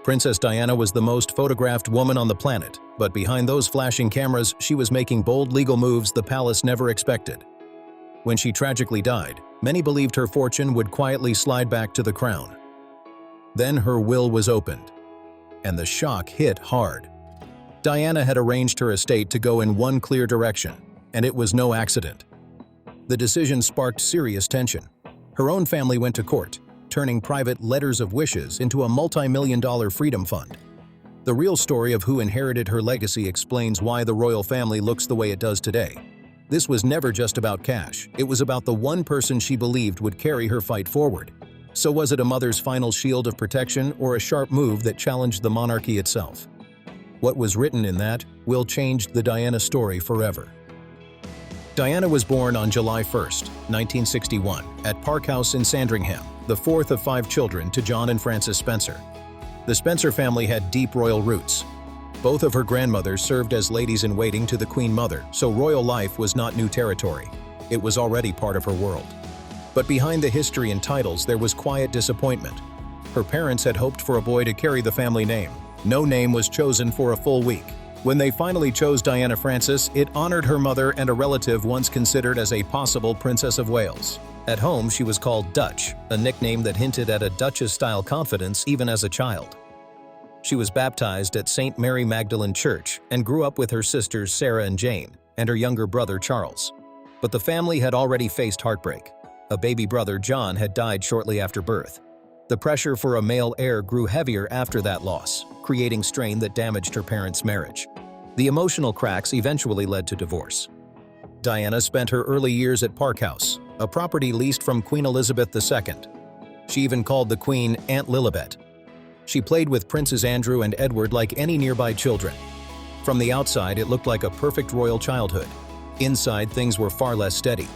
Princess Diana was the most photographed woman on the planet, but behind those flashing cameras, she was making bold legal moves the palace never expected. When she tragically died, many believed her fortune would quietly slide back to the crown. Then her will was opened, and the shock hit hard. Diana had arranged her estate to go in one clear direction, and it was no accident. The decision sparked serious tension. Her own family went to court, turning private letters of wishes into a multi-million-dollar freedom fund. The real story of who inherited her legacy explains why the royal family looks the way it does today. This was never just about cash, it was about the one person she believed would carry her fight forward. So was it a mother's final shield of protection or a sharp move that challenged the monarchy itself? What was written in that will change the Diana story forever. Diana was born on July 1, 1961, at Park House in Sandringham, the fourth of 5 children to John and Frances Spencer. The Spencer family had deep royal roots. Both of her grandmothers served as ladies-in-waiting to the Queen Mother, so royal life was not new territory. It was already part of her world. But behind the history and titles, there was quiet disappointment. Her parents had hoped for a boy to carry the family name. No name was chosen for a full week. When they finally chose Diana Frances, it honored her mother and a relative once considered as a possible Princess of Wales. At home, she was called Dutch, a nickname that hinted at a Duchess-style confidence even as a child. She was baptized at St. Mary Magdalene Church and grew up with her sisters Sarah and Jane, and her younger brother Charles. But the family had already faced heartbreak. A baby brother, John, had died shortly after birth. The pressure for a male heir grew heavier after that loss, creating strain that damaged her parents' marriage. The emotional cracks eventually led to divorce. Diana spent her early years at Park House, a property leased from Queen Elizabeth II. She even called the Queen Aunt Lilibet. She played with Princes Andrew and Edward like any nearby children. From the outside, it looked like a perfect royal childhood. Inside, things were far less steady.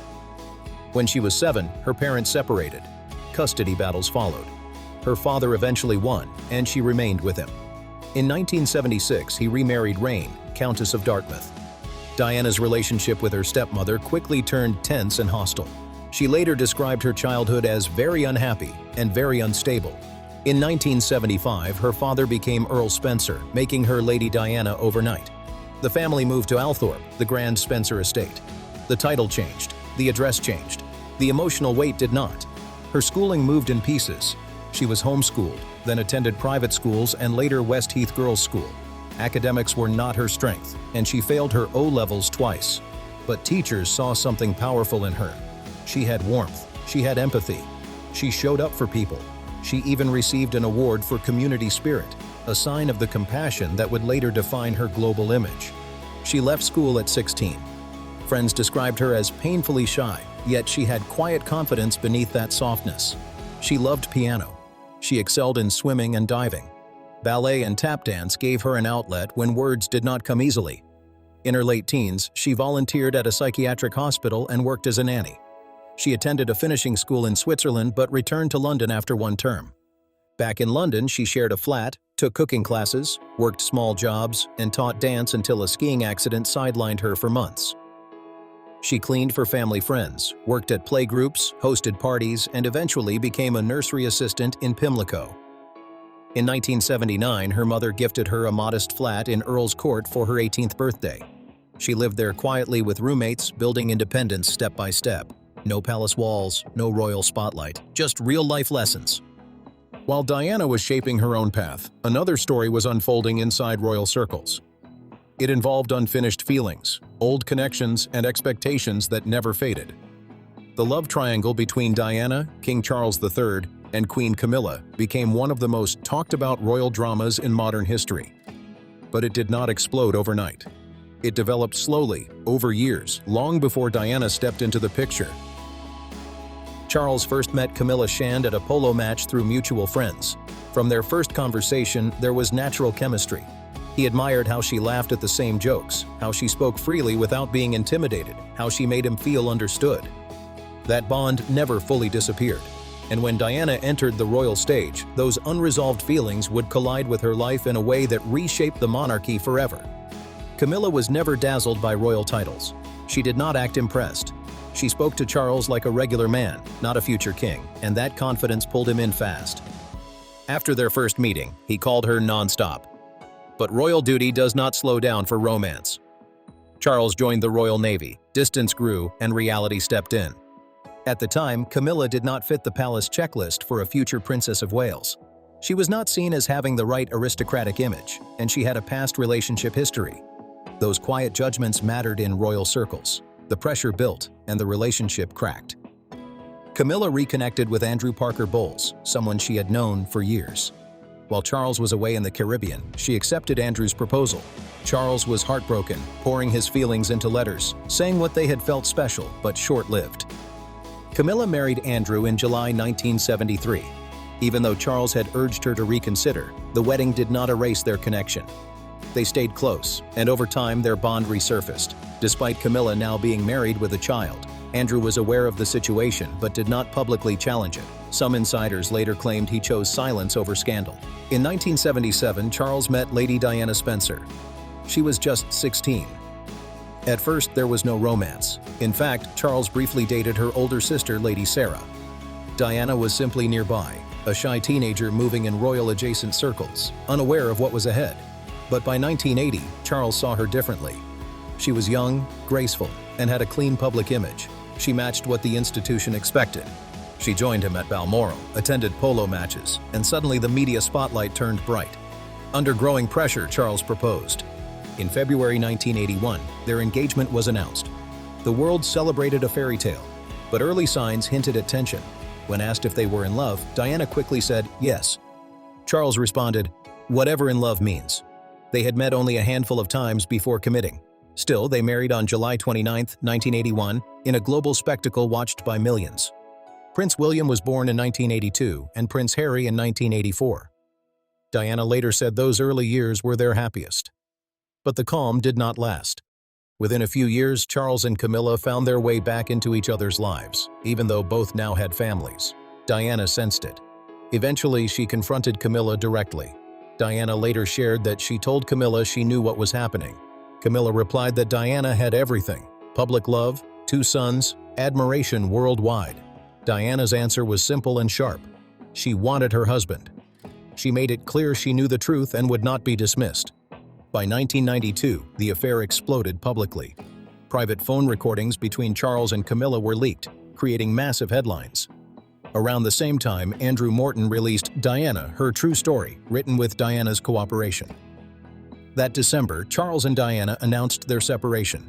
When she was 7, her parents separated. Custody battles followed. Her father eventually won, and she remained with him. In 1976, he remarried Reine, Countess of Dartmouth. Diana's relationship with her stepmother quickly turned tense and hostile. She later described her childhood as very unhappy and very unstable. In 1975, her father became Earl Spencer, making her Lady Diana overnight. The family moved to Althorp, the Grand Spencer estate. The title changed, the address changed. The emotional weight did not. Her schooling moved in pieces. She was homeschooled, then attended private schools and later Westheath Girls' School. Academics were not her strength, and she failed her O-levels twice. But teachers saw something powerful in her. She had warmth, she had empathy. She showed up for people. She even received an award for community spirit, a sign of the compassion that would later define her global image. She left school at 16. Friends described her as painfully shy, yet she had quiet confidence beneath that softness. She loved piano. She excelled in swimming and diving. Ballet and tap dance gave her an outlet when words did not come easily. In her late teens, she volunteered at a psychiatric hospital and worked as a nanny. She attended a finishing school in Switzerland but returned to London after one term. Back in London, she shared a flat, took cooking classes, worked small jobs, and taught dance until a skiing accident sidelined her for months. She cleaned for family friends, worked at playgroups, hosted parties, and eventually became a nursery assistant in Pimlico. In 1979, her mother gifted her a modest flat in Earl's Court for her 18th birthday. She lived there quietly with roommates, building independence step by step. No palace walls, no royal spotlight, just real-life lessons. While Diana was shaping her own path, another story was unfolding inside royal circles. It involved unfinished feelings, old connections, and expectations that never faded. The love triangle between Diana, King Charles III, and Queen Camilla became one of the most talked-about royal dramas in modern history. But it did not explode overnight. It developed slowly, over years, long before Diana stepped into the picture. Charles first met Camilla Shand at a polo match through mutual friends. From their first conversation, there was natural chemistry. He admired how she laughed at the same jokes, how she spoke freely without being intimidated, how she made him feel understood. That bond never fully disappeared. And when Diana entered the royal stage, those unresolved feelings would collide with her life in a way that reshaped the monarchy forever. Camilla was never dazzled by royal titles. She did not act impressed. She spoke to Charles like a regular man, not a future king, and that confidence pulled him in fast. After their first meeting, he called her non-stop. But royal duty does not slow down for romance. Charles joined the Royal Navy, distance grew, and reality stepped in. At the time, Camilla did not fit the palace checklist for a future Princess of Wales. She was not seen as having the right aristocratic image, and she had a past relationship history. Those quiet judgments mattered in royal circles. The pressure built, and the relationship cracked. Camilla reconnected with Andrew Parker Bowles, someone she had known for years. While Charles was away in the Caribbean, she accepted Andrew's proposal. Charles was heartbroken, pouring his feelings into letters, saying what they had felt special but short-lived. Camilla married Andrew in July 1973. Even though Charles had urged her to reconsider, the wedding did not erase their connection. They stayed close, and over time their bond resurfaced. Despite Camilla now being married with a child, Andrew was aware of the situation but did not publicly challenge it. Some insiders later claimed he chose silence over scandal. In 1977, Charles met Lady Diana Spencer. She was just 16. At first, there was no romance. In fact, Charles briefly dated her older sister, Lady Sarah. Diana was simply nearby, a shy teenager moving in royal-adjacent circles, unaware of what was ahead. But by 1980, Charles saw her differently. She was young, graceful, and had a clean public image. She matched what the institution expected. She joined him at Balmoral, attended polo matches, and suddenly the media spotlight turned bright. Under growing pressure, Charles proposed. In February 1981, their engagement was announced. The world celebrated a fairy tale, but early signs hinted at tension. When asked if they were in love, Diana quickly said yes. Charles responded, "Whatever in love means." They had met only a handful of times before committing. Still, they married on July 29, 1981, in a global spectacle watched by millions. Prince William was born in 1982 and Prince Harry in 1984. Diana later said those early years were their happiest. But the calm did not last. Within a few years, Charles and Camilla found their way back into each other's lives, even though both now had families. Diana sensed it. Eventually, she confronted Camilla directly. Diana later shared that she told Camilla she knew what was happening. Camilla replied that Diana had everything: public love, 2 sons, admiration worldwide. Diana's answer was simple and sharp. She wanted her husband. She made it clear she knew the truth and would not be dismissed. By 1992, the affair exploded publicly. Private phone recordings between Charles and Camilla were leaked, creating massive headlines. Around the same time, Andrew Morton released Diana, Her True Story, written with Diana's cooperation. That December, Charles and Diana announced their separation.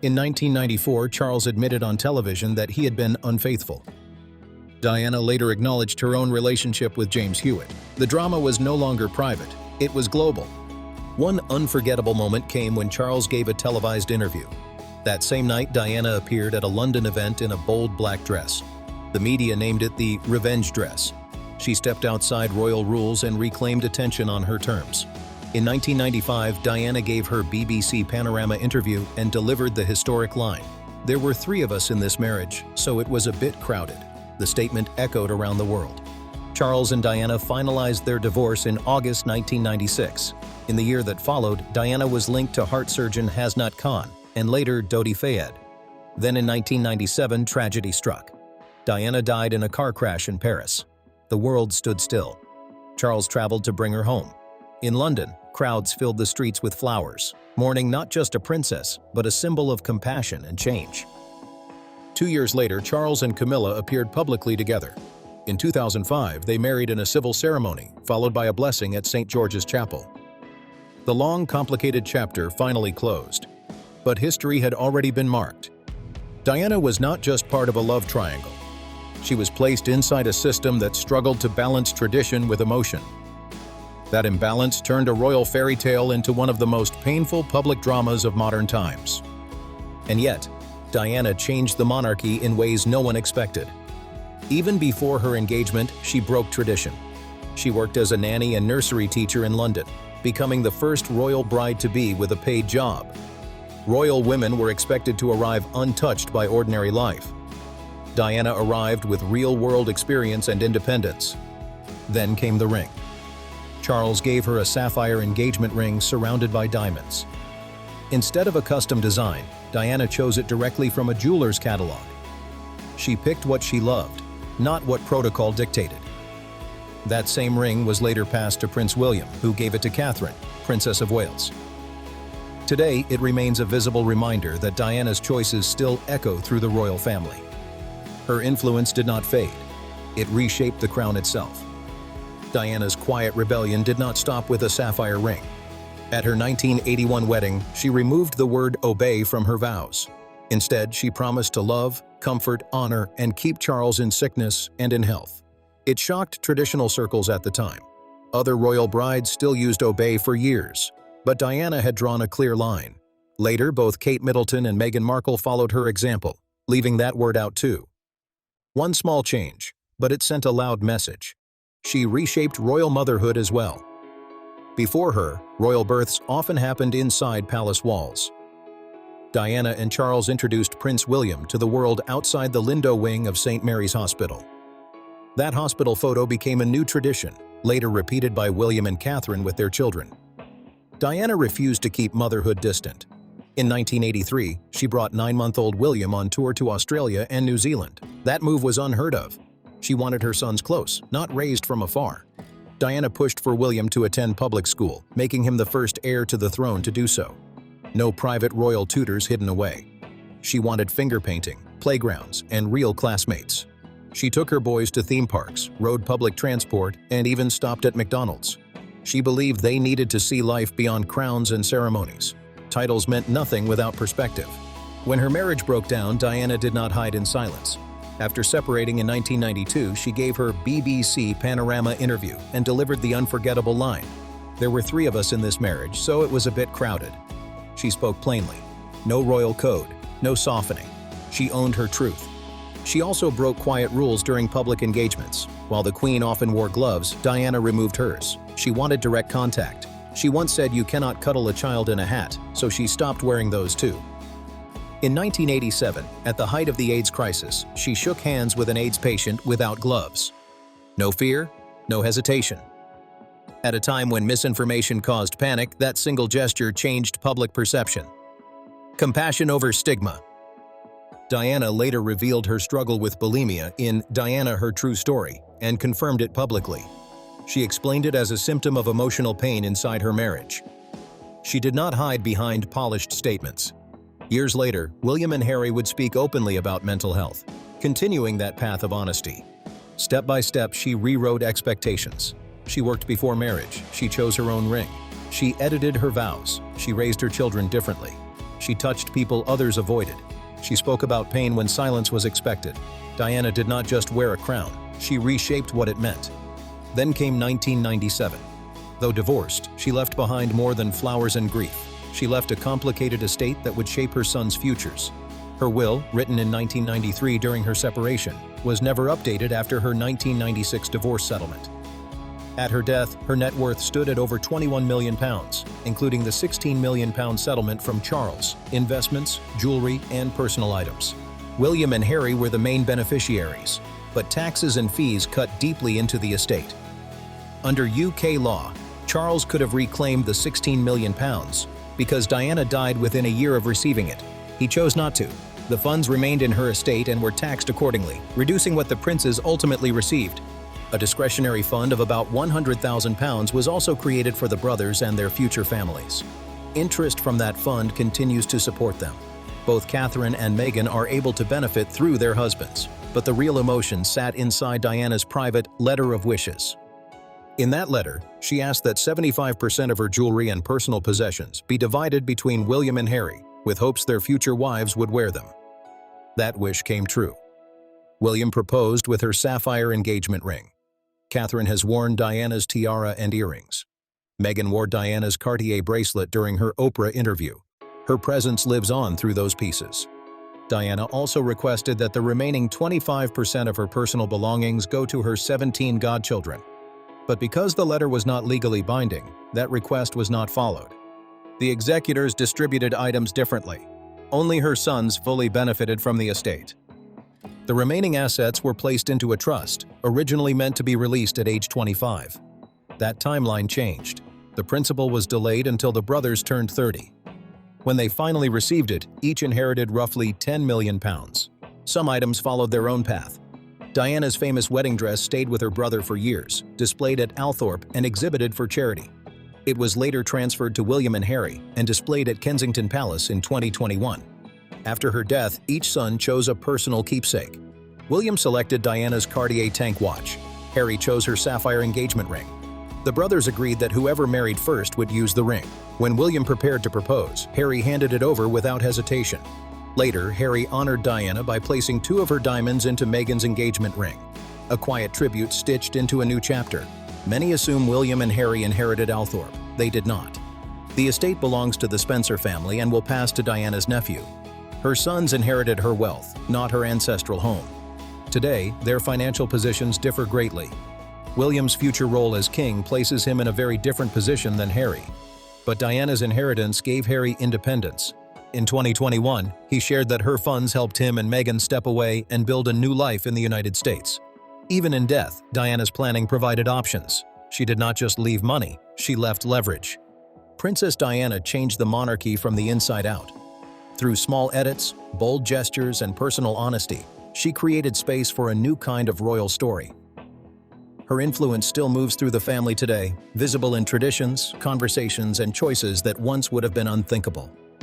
In 1994, Charles admitted on television that he had been unfaithful. Diana later acknowledged her own relationship with James Hewitt. The drama was no longer private, it was global. One unforgettable moment came when Charles gave a televised interview. That same night, Diana appeared at a London event in a bold black dress. The media named it the revenge dress. She stepped outside royal rules and reclaimed attention on her terms. In 1995, Diana gave her BBC Panorama interview and delivered the historic line, "There were 3 of us in this marriage, so it was a bit crowded." The statement echoed around the world. Charles and Diana finalized their divorce in August 1996. In the year that followed, Diana was linked to heart surgeon Hasnat Khan and later Dodi Fayed. Then in 1997, tragedy struck. Diana died in a car crash in Paris. The world stood still. Charles traveled to bring her home. In London, crowds filled the streets with flowers, mourning not just a princess, but a symbol of compassion and change. 2 years later, Charles and Camilla appeared publicly together. In 2005, they married in a civil ceremony, followed by a blessing at St. George's Chapel. The long, complicated chapter finally closed, but history had already been marked. Diana was not just part of a love triangle. She was placed inside a system that struggled to balance tradition with emotion. That imbalance turned a royal fairy tale into one of the most painful public dramas of modern times. And yet, Diana changed the monarchy in ways no one expected. Even before her engagement, she broke tradition. She worked as a nanny and nursery teacher in London, becoming the first royal bride-to-be with a paid job. Royal women were expected to arrive untouched by ordinary life. Diana arrived with real-world experience and independence. Then came the ring. Charles gave her a sapphire engagement ring surrounded by diamonds. Instead of a custom design, Diana chose it directly from a jeweler's catalog. She picked what she loved, not what protocol dictated. That same ring was later passed to Prince William, who gave it to Catherine, Princess of Wales. Today, it remains a visible reminder that Diana's choices still echo through the royal family. Her influence did not fade. It reshaped the crown itself. Diana's quiet rebellion did not stop with a sapphire ring. At her 1981 wedding, she removed the word obey from her vows. Instead, she promised to love, comfort, honor, and keep Charles in sickness and in health. It shocked traditional circles at the time. Other royal brides still used obey for years, but Diana had drawn a clear line. Later, both Kate Middleton and Meghan Markle followed her example, leaving that word out too. One small change, but it sent a loud message. She reshaped royal motherhood as well. Before her, royal births often happened inside palace walls. Diana and Charles introduced Prince William to the world outside the Lindo wing of St. Mary's Hospital. That hospital photo became a new tradition, later repeated by William and Catherine with their children. Diana refused to keep motherhood distant. In 1983, she brought 9-month-old William on tour to Australia and New Zealand. That move was unheard of. She wanted her sons close, not raised from afar. Diana pushed for William to attend public school, making him the first heir to the throne to do so. No private royal tutors hidden away. She wanted finger painting, playgrounds, and real classmates. She took her boys to theme parks, rode public transport, and even stopped at McDonald's. She believed they needed to see life beyond crowns and ceremonies. Titles meant nothing without perspective. When her marriage broke down, Diana did not hide in silence. After separating in 1992, she gave her BBC Panorama interview and delivered the unforgettable line, "There were 3 of us in this marriage, so it was a bit crowded." She spoke plainly. No royal code, no softening. She owned her truth. She also broke quiet rules during public engagements. While the Queen often wore gloves, Diana removed hers. She wanted direct contact. She once said you cannot cuddle a child in a hat, so she stopped wearing those too. In 1987, at the height of the AIDS crisis, she shook hands with an AIDS patient without gloves. No fear, no hesitation. At a time when misinformation caused panic, that single gesture changed public perception. Compassion over stigma. Diana later revealed her struggle with bulimia in Diana: Her True Story and confirmed it publicly. She explained it as a symptom of emotional pain inside her marriage. She did not hide behind polished statements. Years later, William and Harry would speak openly about mental health, continuing that path of honesty. Step by step, she rewrote expectations. She worked before marriage. She chose her own ring. She edited her vows. She raised her children differently. She touched people others avoided. She spoke about pain when silence was expected. Diana did not just wear a crown. She reshaped what it meant. Then came 1997. Though divorced, she left behind more than flowers and grief. She left a complicated estate that would shape her sons' futures. Her will, written in 1993 during her separation, was never updated after her 1996 divorce settlement. At her death, her net worth stood at over £21 million, including the £16 million settlement from Charles, investments, jewelry, and personal items. William and Harry were the main beneficiaries, but taxes and fees cut deeply into the estate. Under UK law, Charles could have reclaimed the £16 million because Diana died within a year of receiving it. He chose not to. The funds remained in her estate and were taxed accordingly, reducing what the princes ultimately received. A discretionary fund of about £100,000 was also created for the brothers and their future families. Interest from that fund continues to support them. Both Catherine and Meghan are able to benefit through their husbands, but the real emotion sat inside Diana's private letter of wishes. In that letter, she asked that 75% of her jewelry and personal possessions be divided between William and Harry, with hopes their future wives would wear them. That wish came true. William proposed with her sapphire engagement ring. Catherine has worn Diana's tiara and earrings. Meghan wore Diana's Cartier bracelet during her Oprah interview. Her presence lives on through those pieces. Diana also requested that the remaining 25% of her personal belongings go to her 17 godchildren. But because the letter was not legally binding, that request was not followed. The executors distributed items differently. Only her sons fully benefited from the estate. The remaining assets were placed into a trust, originally meant to be released at age 25. That timeline changed. The principal was delayed until the brothers turned 30. When they finally received it, each inherited roughly £10 million. Some items followed their own path. Diana's famous wedding dress stayed with her brother for years, displayed at Althorp and exhibited for charity. It was later transferred to William and Harry and displayed at Kensington Palace in 2021. After her death, each son chose a personal keepsake. William selected Diana's Cartier tank watch. Harry chose her sapphire engagement ring. The brothers agreed that whoever married first would use the ring. When William prepared to propose, Harry handed it over without hesitation. Later, Harry honored Diana by placing 2 of her diamonds into Meghan's engagement ring, a quiet tribute stitched into a new chapter. Many assume William and Harry inherited Althorp. They did not. The estate belongs to the Spencer family and will pass to Diana's nephew. Her sons inherited her wealth, not her ancestral home. Today, their financial positions differ greatly. William's future role as king places him in a very different position than Harry. But Diana's inheritance gave Harry independence. In 2021, he shared that her funds helped him and Meghan step away and build a new life in the United States. Even in death, Diana's planning provided options. She did not just leave money, she left leverage. Princess Diana changed the monarchy from the inside out. Through small edits, bold gestures, and personal honesty, she created space for a new kind of royal story. Her influence still moves through the family today, visible in traditions, conversations, and choices that once would have been unthinkable.